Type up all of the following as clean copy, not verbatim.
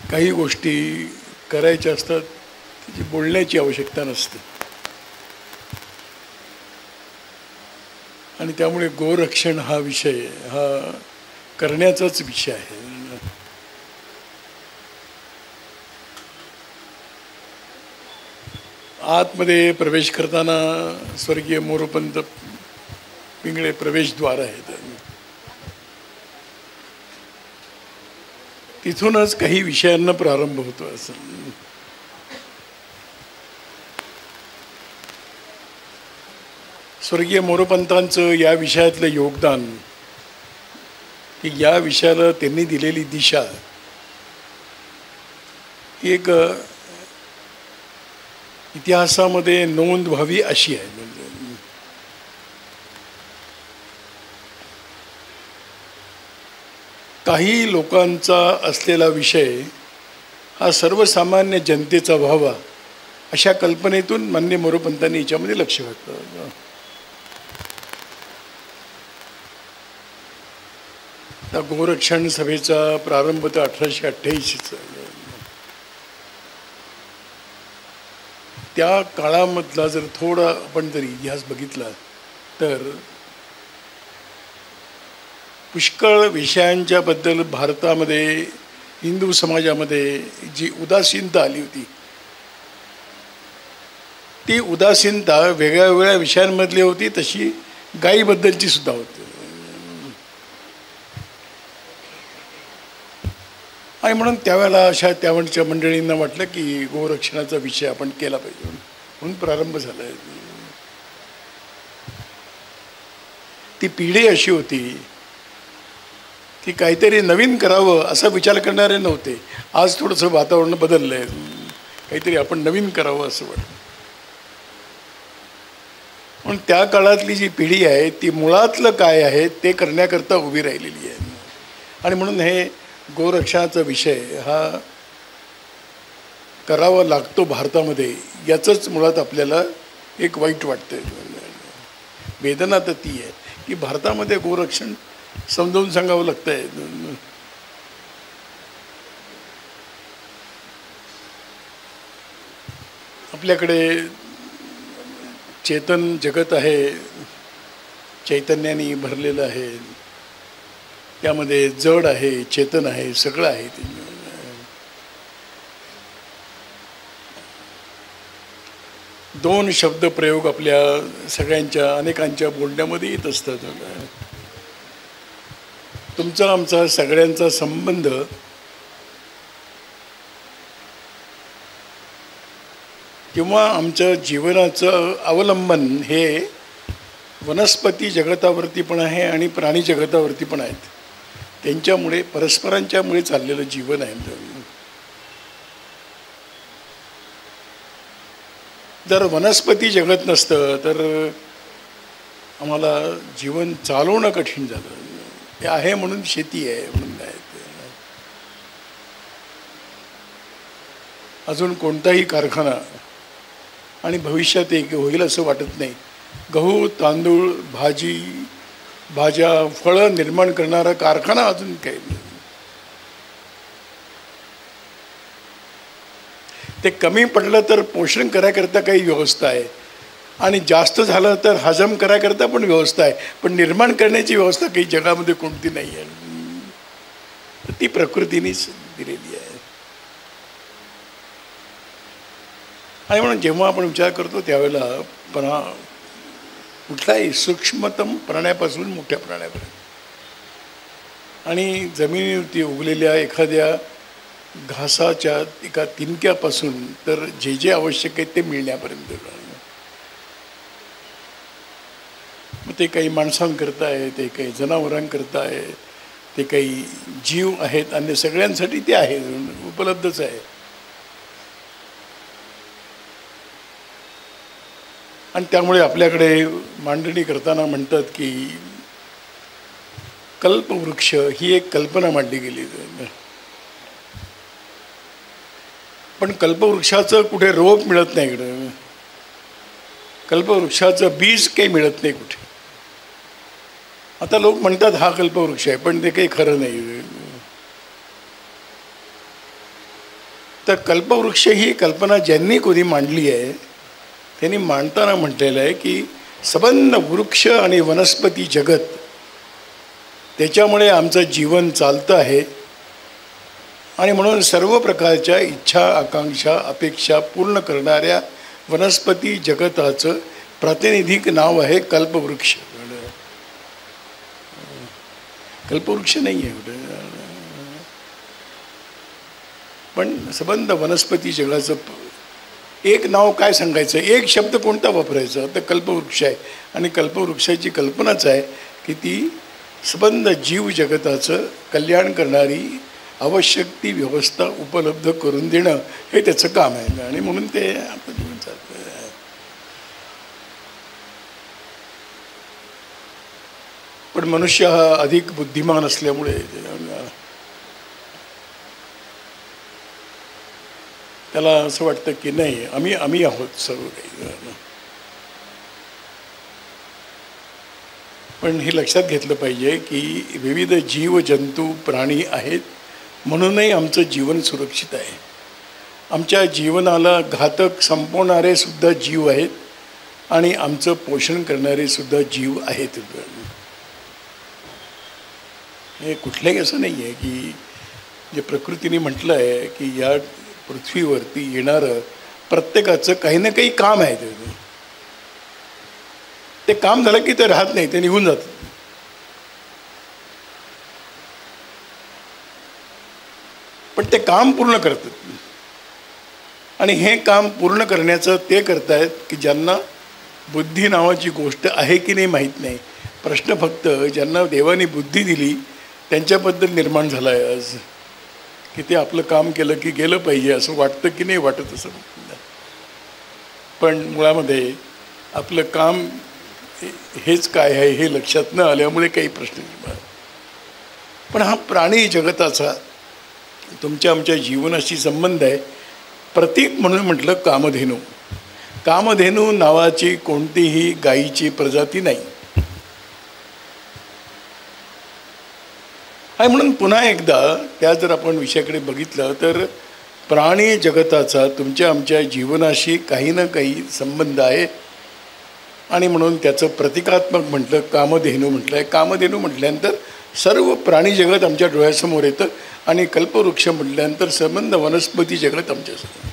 काही गोष्टी करायच्या असतात त्याची बोलण्याची आवश्यकता नसते आणि त्यामुळे गोरक्षण हा विषय हा करण्याचाच विषय आहे. आतमध्ये प्रवेश करताना स्वर्गीय मोरोपंत पिंगळे प्रवेशद्वार आहेत. तिथूनच काही विषयांना प्रारंभ होतो. असं स्वर्गीय मोरोपंतांचं या विषयातलं योगदान की या विषयाला त्यांनी दिलेली दिशा ही एक इतिहासामध्ये नोंद व्हावी अशी आहे. म्हणजे काही लोकांचा असलेला विषय हा सर्वसामान्य जनतेचा व्हावा अशा कल्पनेतून माननीय मोरोपंतांनी याच्यामध्ये लक्ष घातलं. त्या गोरक्षण सभेचा प्रारंभ तर 1888चा. त्या काळामधला जर थोडा आपण जर इतिहास बघितला तर पुष्कळ विषयांच्या बद्दल भारतामध्ये हिंदू समाजामध्ये जी उदासीनता आली होती ती उदासीनता वेगळ्या वेगळ्या विषयांमधली होती. तशी गायीबद्दलची सुद्धा होती आणि म्हणून त्यावेळेला अशा त्यावेळच्या मंडळींना वाटलं की गोरक्षणाचा विषय आपण केला पाहिजे म्हणून प्रारंभ झाला. ती पिढी अशी होती की काहीतरी नवीन करावं असा विचार करणारे नव्हते. आज थोडंसं वातावरण बदललं आहे, काहीतरी आपण नवीन करावं असं वाटतं. पण त्या काळातली जी पिढी आहे ती मुळातलं काय आहे ते करण्याकरता उभी राहिलेली आहे आणि म्हणून हे गोरक्षणाचा विषय हा करावा लागतो भारतामध्ये याचंच मुळात आपल्याला एक वाईट वाटतं. वेदना तर ती आहे की भारतामध्ये गोरक्षण समजावून सांगावं लागतं आहे. आपल्याकडे चेतन जगत आहे, चैतन्याने भरलेलं आहे, त्यामध्ये जड आहे, चेतन आहे, सगळं आहे. दोन शब्द प्रयोग आपल्या सगळ्यांच्या अनेकांच्या बोलण्यामध्ये येत असतात. तुमचा आमचा सगळ्यांचा संबंध किंवा आमच्या जीवनाचं अवलंबन हे वनस्पती जगतावरती पण आहे आणि प्राणी जगतावरती पण आहेत. त्यांच्यामुळे परस्परांच्यामुळे चाललेलं जीवन आहे. जर वनस्पती जगत नसतं तर आम्हाला जीवन चालवणं कठीण झालं. हे आहे म्हणून शेती आहे म्हणून नाही. अजून कोणताही कारखाना आणि भविष्यात एक होईल असं वाटत नाही. गहू, तांदूळ, भाज्या, फळं निर्माण करणारा कारखाना अजून काही नाही. ते कमी पडलं तर पोषण करायकरता काही व्यवस्था आहे आणि जास्त झालं तर हजम करायकरता पण व्यवस्था आहे, पण निर्माण करण्याची व्यवस्था काही जगामध्ये कोणती नाही आहे. ती प्रकृतीनेच दिलेली आहे. आणि म्हणून जेव्हा आपण विचार करतो त्यावेळेला कुठल्याही सूक्ष्मतम प्राण्यापासून मोठ्या प्राण्यापर्यंत आणि जमिनीवरती उगलेल्या एखाद्या घासाच्या एका तिनक्यापासून तर जे जे आवश्यक आहे ते मिळण्यापर्यंत, मग ते काही माणसांकरता आहे, ते काही जनावरांकरता आहे, ते काही जीव आहेत, अन्य सगळ्यांसाठी ते आहे, उपलब्धच आहे. आणि त्यामुळे आपल्याकडे मांडणी करताना म्हणतात की कल्पवृक्ष ही एक कल्पना मांडली गेली. पण कल्पवृक्षाचं कुठे रोप मिळत नाही इकडं, कल्पवृक्षाचं बीज काही मिळत नाही कुठे. आता लोक म्हणतात हा कल्पवृक्ष आहे, पण ते काही खरं नाही. तर कल्पवृक्ष ही कल्पना ज्यांनी कोणी मांडली आहे त्यांनी मांडताना म्हटलेलं आहे की सबंध वृक्ष आणि वनस्पती जगत त्याच्यामुळे आमचं जीवन चालतं आहे आणि म्हणून सर्व प्रकारच्या इच्छा आकांक्षा अपेक्षा पूर्ण करणाऱ्या वनस्पती जगताचं प्रातिनिधिक नाव आहे कल्पवृक्ष. कल्पवृक्ष नाही आहे पण सबंध वनस्पती जगाचं एक नाव काय सांगायचं, एक शब्द कोणता वापरायचा तर कल्पवृक्ष आहे. आणि कल्पवृक्षाची कल्पनाच आहे की ती सबंध जीव जगताचं कल्याण करणारी आवश्यक ती व्यवस्था उपलब्ध करून देणं हे त्याचं काम आहे. आणि म्हणून ते आपलं जीवन चालतं. पण मनुष्य हा अधिक बुद्धिमान असल्यामुळे त्याला असं वाटतं की नाही आम्ही आहोत सर्व काही. पण हे लक्षात घेतलं पाहिजे की विविध जीव जंतू प्राणी आहेत म्हणूनही आमचं जीवन सुरक्षित आहे. आमच्या जीवनाला घातक संपवणारे सुद्धा जीव आहेत आणि आमचं पोषण करणारे सुद्धा जीव आहेत. हे कुठल्याही असं नाही आहे की जे प्रकृतीने म्हटलं आहे की या पृथ्वीवरती येणारं प्रत्येकाचं काही ना काही काम आहे. ते काम झालं की ते राहत नाही, ते निघून जातं. पण ते काम पूर्ण करतात आणि हे काम पूर्ण करण्याचं ते करतायत की ज्यांना बुद्धी नावाची गोष्ट आहे की नाही माहीत नाही. प्रश्न फक्त ज्यांना देवाने बुद्धी दिली त्यांच्याबद्दल निर्माण झाला आहे आज की ते आपलं काम केलं की गेलं पाहिजे असं वाटतं की नाही वाटत असं. पण मुळामध्ये आपलं काम हेच काय आहे हे लक्षात न आल्यामुळे काही प्रश्न निर्माण. पण हा प्राणी जगताचा तुमच्या आमच्या जीवनाशी संबंध आहे. प्रतीक म्हणून म्हटलं कामधेनू. कामधेनू नावाची कोणतीही गायीची प्रजाती नाही आहे. म्हणून पुन्हा एकदा त्या जर आपण विषयाकडे बघितलं तर प्राणी जगताचा तुमच्या आमच्या जीवनाशी काही ना काही संबंध आहे आणि म्हणून त्याचं प्रतिकात्मक म्हटलं कामधेनू म्हटलं आहे. कामधेनू म्हटल्यानंतर सर्व प्राणी जगत आमच्या डोळ्यासमोर येतं आणि कल्पवृक्ष म्हटल्यानंतर संबंध वनस्पती जगत आमच्यासमोर.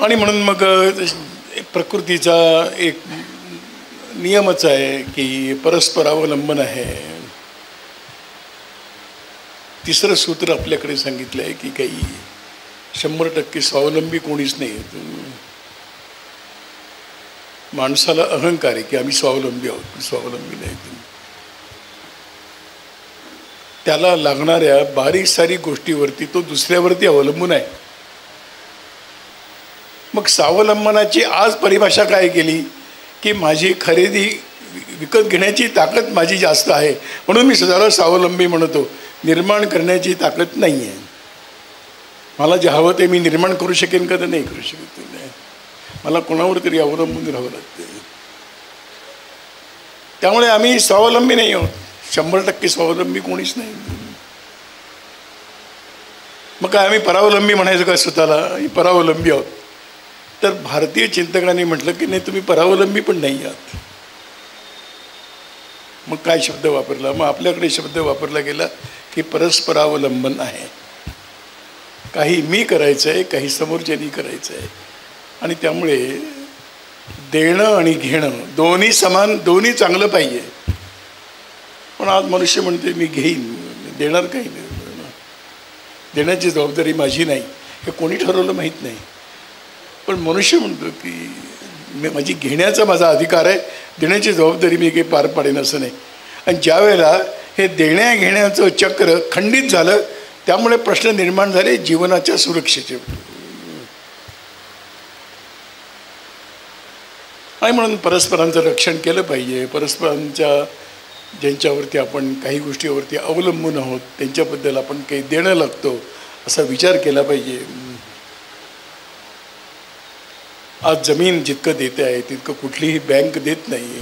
आणि म्हणून मग प्रकृतीचा एक नियमच आहे की परस्परावलंबन आहे. तिसरं सूत्र आपल्याकडे सांगितलं आहे की काही 100% स्वावलंबी कोणीच नाही. माणसाला अहंकार आहे की आम्ही स्वावलंबी आहोत, पण स्वावलंबी नाही. त्याला लागणाऱ्या बारीक सारीक गोष्टीवरती तो दुसऱ्यावरती अवलंबून आहे. मग स्वावलंबनाची आज परिभाषा काय केली की माझी खरेदी विकत घेण्याची ताकद माझी जास्त आहे म्हणून मी स्वतःला स्वावलंबी म्हणतो. निर्माण करण्याची ताकद नाही आहे. मला जे हवं ते मी निर्माण करू शकेन का तर नाही करू शकत. नाही, मला कोणावर तरी अवलंबून राहावं लागते. त्यामुळे आम्ही स्वावलंबी नाही आहोत. 100% स्वावलंबी कोणीच नाही. मग काय आम्ही परावलंबी म्हणायचं का स्वतःला परावलंबी आहोत. तर भारतीय चिंतकांनी म्हटलं की नाही तुम्ही परावलंबी पण नाही आहात. मग काय शब्द वापरला. मग आपल्याकडे शब्द वापरला गेला की परस्परावलंबन आहे. काही मी करायचं आहे, काही समोरच्यानी करायचं आहे. आणि त्यामुळे देणं आणि घेणं दोन्ही समान, दोन्ही चांगलं पाहिजे. पण आज मनुष्य म्हणते मी घेईन, देणार काही नाही. देण्याची जबाबदारी माझी नाही. हे कोणी ठरवलं माहीत नाही. पण मनुष्य म्हणतो की माझी घेण्याचा माझा अधिकार आहे, देण्याची जबाबदारी मी काही पार पाडेन असं नाही. आणि ज्या वेळेला हे देण्या घेण्याचं चक्र खंडित झालं त्यामुळे प्रश्न निर्माण झाले जीवनाच्या सुरक्षेचे. आणि म्हणून परस्परांचं रक्षण केलं पाहिजे. परस्परांच्या ज्यांच्यावरती आपण काही गोष्टीवरती अवलंबून आहोत त्यांच्याबद्दल आपण काही देणं लागतो असा विचार केला पाहिजे. आज जमीन जितकं देते आहे तितकं कुठलीही बँक देत नाही.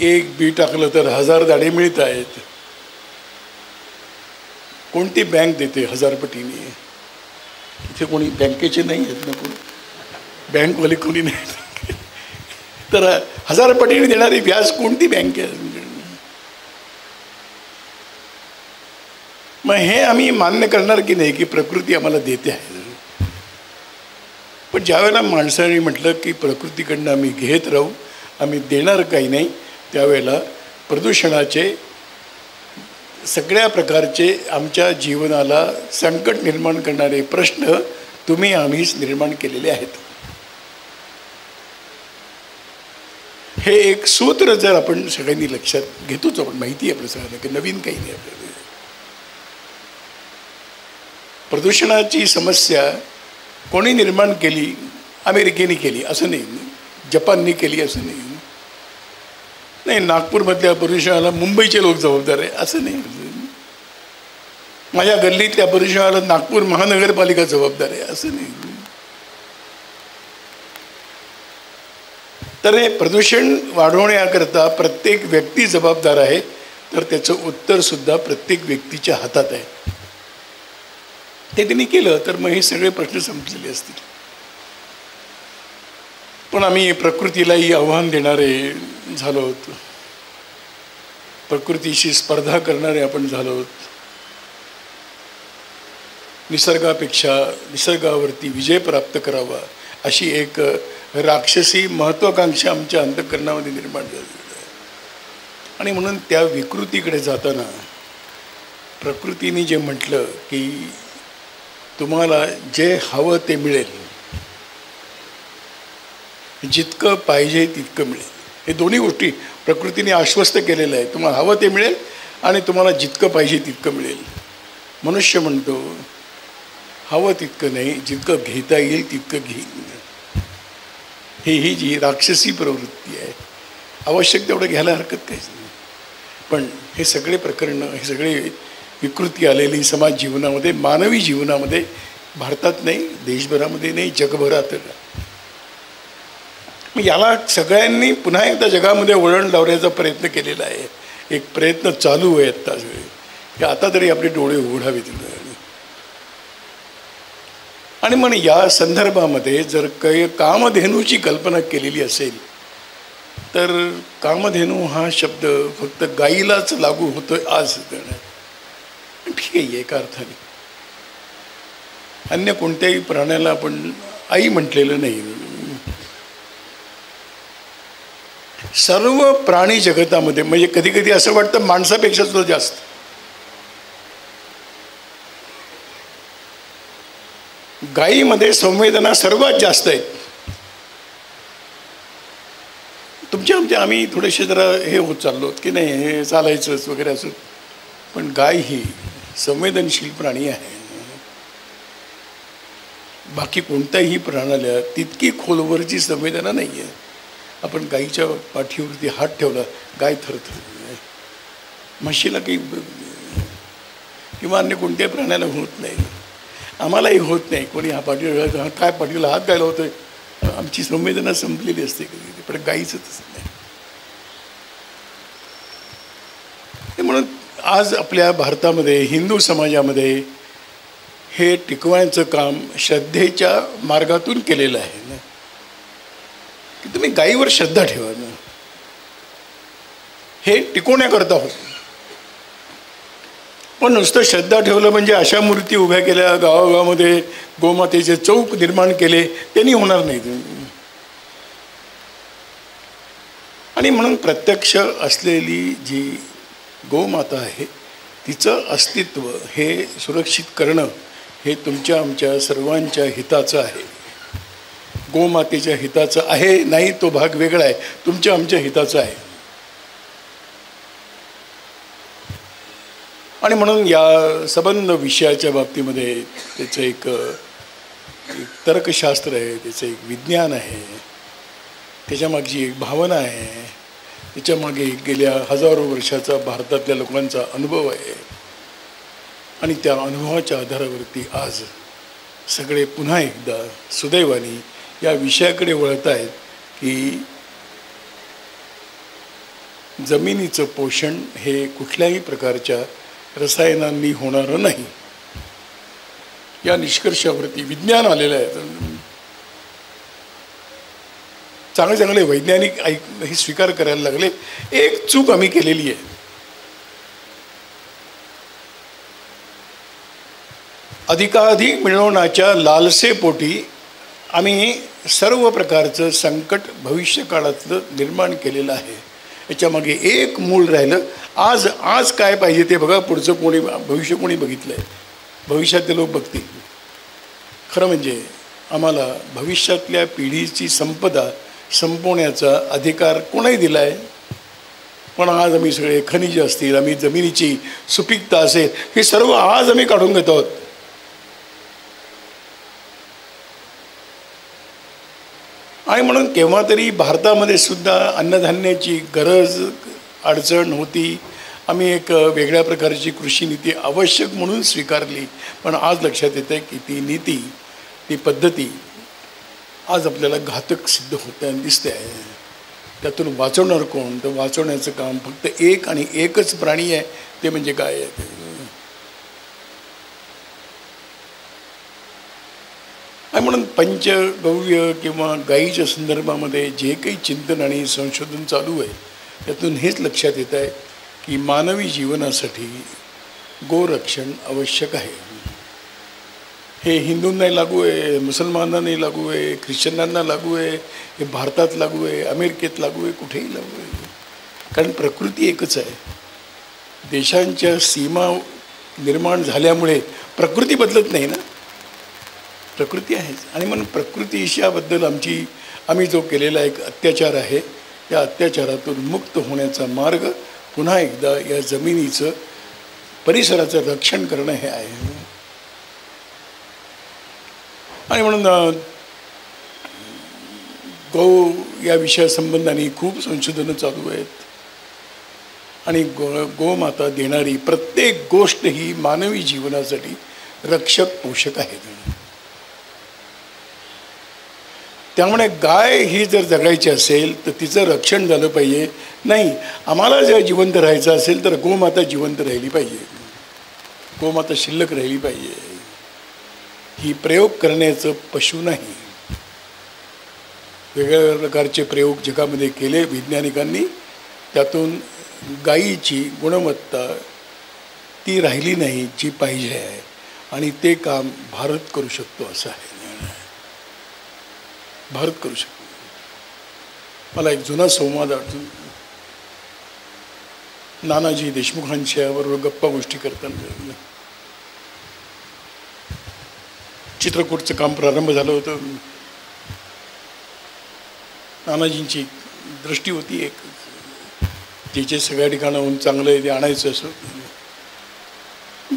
एक बी टाकलं तर 1000 दाणे मिळत आहेत. कोणती बँक देते 1000 पटीने? इथे कोणी बँकेचे नाही आहेत ना, कोणी बँकवाले कोणी नाही. तर 1000 पटीने देणारी व्याज कोणती बँक आहे? मग हे आम्ही मान्य करणार की नाही की प्रकृती आम्हाला देते आहे. पण ज्यावेळेला माणसाने म्हटलं की प्रकृतीकडनं आम्ही घेत राहू, आम्ही देणार काही नाही, त्यावेळेला प्रदूषणाचे सगळ्या प्रकारचे आमच्या जीवनाला संकट निर्माण करणारे प्रश्न तुम्ही आम्हीच निर्माण केलेले आहेत. हे एक सूत्र जर आपण सगळ्यांनी लक्षात घेतोच, आपण माहिती आहे आपल्या सगळ्यांना की नवीन काही नाही आपल्याला. प्रदूषणाची समस्या कोणी निर्माण केली? अमेरिकेने केली असं नाही, जपानने केली असं नाही, नाही नागपूरमधल्या प्रदूषणाला मुंबईचे लोक जबाबदार आहे असं नाही, माझ्या गल्लीतल्या प्रदूषणाला नागपूर महानगरपालिका जबाबदार आहे असं नाही. तर हे प्रदूषण वाढवण्याकरता प्रत्येक व्यक्ती जबाबदार आहे, तर त्याचं उत्तरसुद्धा प्रत्येक व्यक्तीच्या हातात आहे. ते त्यांनी केलं तर मग हे सगळे प्रश्न संपलेले असतील. पण आम्ही प्रकृतीलाही आव्हान देणारे झालो होतो, प्रकृतीशी स्पर्धा करणारे आपण झालो होतो. निसर्गापेक्षा निसर्गावरती विजय प्राप्त करावा अशी एक राक्षसी महत्त्वाकांक्षा आमच्या अंतःकरणामध्ये निर्माण झाली. आणि म्हणून त्या विकृतीकडे जाताना प्रकृतीने जे म्हटलं की तुम्हाला जे हवं ते मिळेल, जितकं पाहिजे तितकं मिळेल, हे दोन्ही गोष्टी प्रकृतीने आश्वस्त केलेलं आहे. तुम्हाला हवं ते मिळेल आणि तुम्हाला जितकं पाहिजे तितकं मिळेल. मनुष्य म्हणतो हवं तितकं नाही, जितकं घेता येईल तितकं घेईन. ही जी राक्षसी प्रवृत्ती आहे, आवश्यक तेवढं घ्यायला हरकत काहीच नाही. पण हे सगळे प्रकरणं, हे सगळे विकृती आलेली समाज जीवनामध्ये, मानवी जीवनामध्ये, भारतात नाही, देशभरामध्ये नाही, जगभरात. मग याला सगळ्यांनी पुन्हा एकदा जगामध्ये वळण लावण्याचा प्रयत्न केलेला आहे. एक प्रयत्न चालू आहे आत्ता सगळे, की आता तरी आपले डोळे उघडावेत. आणि मग या संदर्भामध्ये जर काही कामधेनूची कल्पना केलेली असेल तर कामधेनू हा शब्द फक्त गाईलाच लागू होतोय आज. ठीक आहे, एका अर्थाने अन्य कोणत्याही प्राण्याला आपण आई म्हटलेलं नाही. सर्व प्राणी जगतामध्ये, म्हणजे कधी कधी असं वाटतं माणसापेक्षा सुद्धा जास्त, गायीमध्ये संवेदना सर्वात जास्त आहेत. आमच्या आम्ही थोडेसे जरा हे होत चाललो की नाही हे चालायचंच वगैरे असं, पण गाय ही संवेदनशील प्राणी आहे. बाकी कोणत्याही प्राण्याला तितकी खोलवरची संवेदना नाही आहे. आपण गाईच्या पाठीवरती हात ठेवला, गाय थरथर. म्हशीला काही किंवा अन्य कोणत्याही प्राण्याला होत नाही, आम्हालाही होत नाही. कोणी हा पाठीवर काय पाठीला हात गायला होतोय, आमची संवेदना संपलेली असते कधी, पण गाईचं तसं नाही. म्हणून आज आपल्या भारतामध्ये, हिंदू समाजामध्ये हे टिकवायचं काम श्रद्धेच्या मार्गातून केलेलं आहे ना, की तुम्ही गाईवर श्रद्धा ठेवा ना, हे टिकवण्याकरता होतं. पण नुसतं श्रद्धा ठेवलं म्हणजे अशा मूर्ती उभ्या केल्या, गावागावामध्ये गोमातेचे चौक निर्माण केले, त्यांनी होणार नाही. आणि म्हणून प्रत्यक्ष असलेली जी गोमाता आहे तिचं अस्तित्व हे सुरक्षित करणं हे तुमच्या आमच्या सर्वांच्या हिताचं आहे. गोमातेच्या हिताचं आहे नाही तो भाग वेगळा आहे, तुमच्या आमच्या हिताचं आहे. आणि म्हणून या संबंध विषयाच्या बाबतीमध्ये त्याचं एक तर्कशास्त्र आहे, त्याचं एक विज्ञान आहे, त्याच्यामागची एक भावना आहे, त्याच्यामागे गेल्या हजारो वर्षाचा भारतातल्या लोकांचा अनुभव आहे. आणि त्या अनुभवाच्या आधारावरती आज सगळे पुन्हा एकदा सुदैवाने या विषयाकडे वळत आहेत की जमिनीचं पोषण हे कुठल्याही प्रकारच्या रसायनांनी होणारं नाही. या निष्कर्षावरती विज्ञान आलेलं आहे. चांगले चांगले वैज्ञानिक हे स्वीकार करायला लागले. एक चूक आम्ही केलेली आहे. अधिकाधिक मिळवण्याच्या लालसेपोटी आम्ही सर्व प्रकारचं संकट भविष्य काळातलं निर्माण केलेलं आहे. याच्यामागे एक मूळ राहिलं. आज आज काय पाहिजे ते बघा. पुढचं कोणी भविष्य कोणी बघितलं आहे? भविष्यातले लोक बघतील. खरं म्हणजे आम्हाला भविष्यातल्या पिढीची संपदा संपवण्याचा अधिकार कोणाही दिला आहे. पण आज आम्ही सगळे खनिज असतील, आम्ही जमिनीची सुपीकता असेल, हे सर्व आज आम्ही काढून घेत आहोत. आणि म्हणून केव्हा तरी भारतामध्ये सुद्धा अन्नधान्याची गरज अडचण होती. आम्ही एक वेगळ्या प्रकारची कृषी नीती आवश्यक म्हणून स्वीकारली. पण आज लक्षात येतं आहे की ती नीती, ती पद्धती आज आपल्याला घातक सिद्ध होते दिसते आहे. त्यातून वाचवणार कोण? तर वाचवण्याचं काम फक्त एक आणि एकच प्राणी आहे, ते म्हणजे गाय आहे. आणि म्हणून पंचगव्य किंवा गायीच्या संदर्भामध्ये जे काही चिंतन आणि संशोधन चालू आहे त्यातून हेच लक्षात येत आहे की मानवी जीवनासाठी गोरक्षण आवश्यक आहे. हे हिंदूंनाही लागू आहे, मुसलमानांनाही लागू आहे, ख्रिश्चनांना लागू आहे, हे भारतात लागू आहे, अमेरिकेत लागू आहे, कुठेही लागू आहे. कारण प्रकृती एकच आहे. देशांच्या सीमा निर्माण झाल्यामुळे प्रकृती बदलत नाही ना, प्रकृती आहेच. आणि म्हणून प्रकृतीशाबद्दल आम्ही जो केलेला एक अत्याचार आहे, या अत्याचारातून मुक्त होण्याचा मार्ग पुन्हा एकदा या जमिनीचं, परिसराचं रक्षण करणं हे आहे. आणि म्हणून गौ या विषयासंबंधाने खूप संशोधनं चालू आहेत. आणि गोमाता देणारी प्रत्येक गोष्ट ही मानवी जीवनासाठी रक्षक पोषक आहेत. त्यामुळे गाय ही जर जगायची असेल तर तिचं रक्षण झालं पाहिजे. नाही, आम्हाला जर जिवंत राहायचं असेल तर गोमाता जिवंत राहिली पाहिजे, गोमाता शिल्लक राहिली पाहिजे. ही प्रयोग करण्याचं पशु नाही. वेगवेगळ्या प्रकारचे प्रयोग जगामध्ये केले वैज्ञानिकांनी. त्यातून गायीची गुणवत्ता ती राहिली नाही जी पाहिजे आहे. आणि ते काम भारत करू शकतो असं आहे. भारत करू शकतो. मला एक जुना संवाद आठवतो. नानाजी देशमुखांच्या बरोबर गप्पा गोष्टी करताना चित्रकूटचं काम प्रारंभ झालं होतं. नानाजींची दृष्टी होती एक, जिचे सगळ्या ठिकाणाहून चांगलं आहे ते आणायचं असं.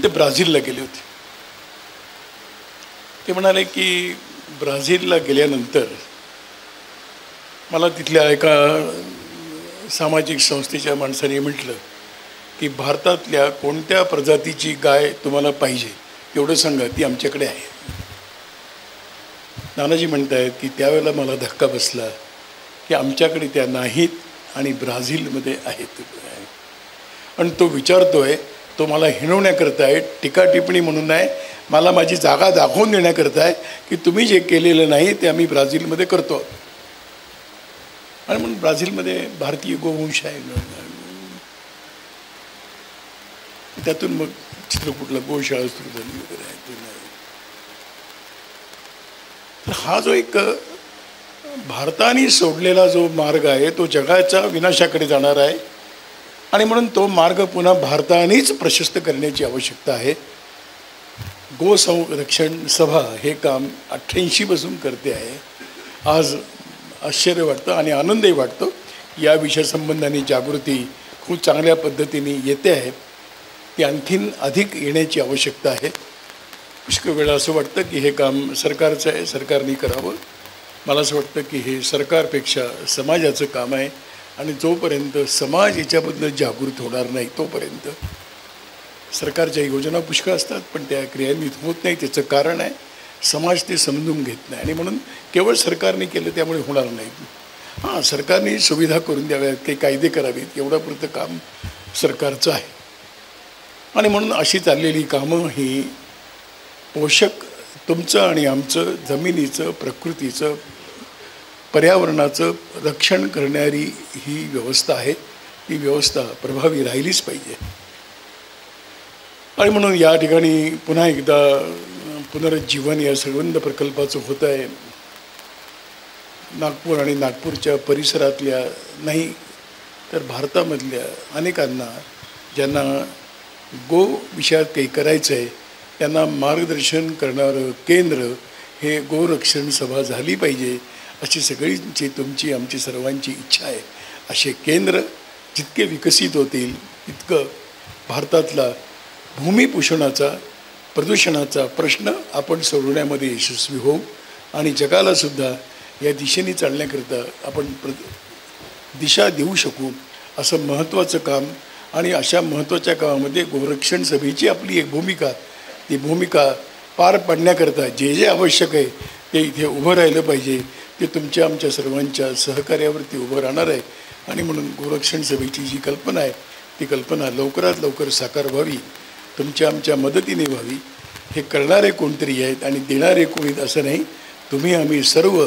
ते ब्राझीलला गेले होते. ते म्हणाले की ब्राझीलला गेल्यानंतर मला तिथल्या एका सामाजिक संस्थेच्या माणसाने म्हटलं की भारतातल्या कोणत्या प्रजातीची गाय तुम्हाला पाहिजे एवढं सांगा, ती आमच्याकडे आहे. नानाजी म्हणत आहेत की त्यावेळेला मला धक्का बसला की आमच्याकडे त्या नाहीत आणि ब्राझीलमध्ये आहेत. आणि तो विचारतोय, तो मला हिणवण्याकरता आहे, टीका टिप्पणी म्हणून नाही, मला माझी जागा दाखवून देण्याकरता आहे की तुम्ही जे केलेलं नाही ते आम्ही ब्राझीलमध्ये करतो. आणि म्हणून ब्राझीलमध्ये भारतीय गोवंश आहे. त्यातून मग चित्रकूटला गोशाळा सुरू झाली वगैरे आहे. तर हा जो एक भारताने सोडलेला जो मार्ग आहे तो जगाच्या विनाशाकडे जाणार आहे. आणि म्हणून तो मार्ग पुन्हा भारतानेच प्रशस्त करण्याची आवश्यकता आहे. गोसंरक्षण सभा हे काम 88 पासून करते आहे. आज आश्चर्य वाटतं आणि आनंदही वाटतो. या विषयासंबंधाने जागृती खूप चांगल्या पद्धतीने येते आहे. ती आणखीन अधिक येण्याची आवश्यकता आहे. पुष्कळ वेळा असं वाटतं की हे काम सरकारचं आहे, सरकारने करावं. मला असं वाटतं की हे सरकारपेक्षा समाजाचं काम आहे. आणि जोपर्यंत समाज याच्याबद्दल जागृत होणार नाही तोपर्यंत सरकारच्या योजना पुष्कळ असतात पण त्या क्रियान्वित होत नाही. त्याचं कारण आहे समाज ते समजून घेत नाही. आणि म्हणून केवळ सरकारने केलं त्यामुळे होणार नाही. हां, सरकारने सुविधा करून द्याव्यात, काही कायदे करावेत, एवढ्यापुरतं काम सरकारचं आहे. आणि म्हणून अशी चाललेली कामं ही पोषक तुमचं आणि आमचं जमिनीचं प्रकृतीचं पर्यावरणाचं रक्षण करणारी ही व्यवस्था आहे. ती व्यवस्था प्रभावी राहिलीच पाहिजे. आणि म्हणून या ठिकाणी पुन्हा एकदा पुनरुज्जीवन या संबंध प्रकल्पाचं होत आहे. नागपूर आणि नागपूरच्या परिसरातल्या नाही तर भारतामधल्या अनेकांना ज्यांना गो विषयात काही करायचं आहे त्यांना मार्गदर्शन करणारं केंद्र हे गोरक्षण सभा झाली पाहिजे अशी सगळींची तुमची आमची सर्वांची इच्छा आहे. असे केंद्र जितके विकसित होतील तितकं भारतातला भूमिपुषणाचा प्रदूषणाचा प्रश्न आपण सोडवण्यामध्ये यशस्वी होऊ आणि जगालासुद्धा या दिशेने चालण्याकरिता आपण दिशा देऊ शकू असं महत्त्वाचं काम. आणि अशा महत्त्वाच्या कामामध्ये गोरक्षण सभेची आपली एक भूमिका, ती भूमिका पार पाडण्याकरता जे जे आवश्यक आहे ते इथे उभं राहिलं पाहिजे. ते तुमच्या आमच्या सर्वांच्या सहकार्यावरती उभं राहणार आहे. आणि म्हणून गोरक्षण सभेची जी कल्पना आहे ती कल्पना लवकरात लवकर साकार व्हावी, तुमच्या आमच्या मदतीने व्हावी. हे करणारे कोणतरी आहेत आणि देणारे कोणीत असं नाही. तुम्ही आम्ही सर्व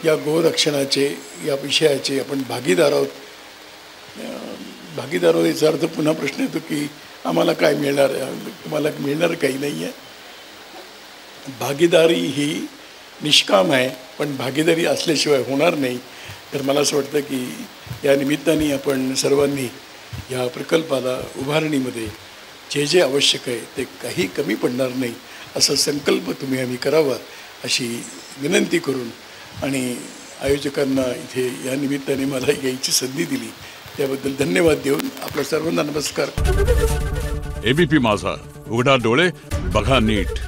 या गोरक्षणाचे या विषयाचे आपण भागीदार आहोत. भागीदार आहोत याचा अर्थ पुन्हा प्रश्न येतो की आम्हाला काय मिळणार, तुम्हाला मिळणार काही नाही आहे. भागीदारी ही निष्काम आहे पण भागीदारी असल्याशिवाय होणार नाही. तर मला असं वाटतं की या निमित्ताने आपण सर्वांनी या प्रकल्पाला उभारणीमध्ये जे जे आवश्यक आहे ते काही कमी पडणार नाही असा संकल्प तुम्ही आम्ही करावा अशी विनंती करून आणि आयोजकांना इथे या निमित्ताने मला यायची संधी दिली त्याबद्दल धन्यवाद देऊन आपल्या सर्वांना नमस्कार. एबीपी माझा, उघडा डोळे बघा नीट.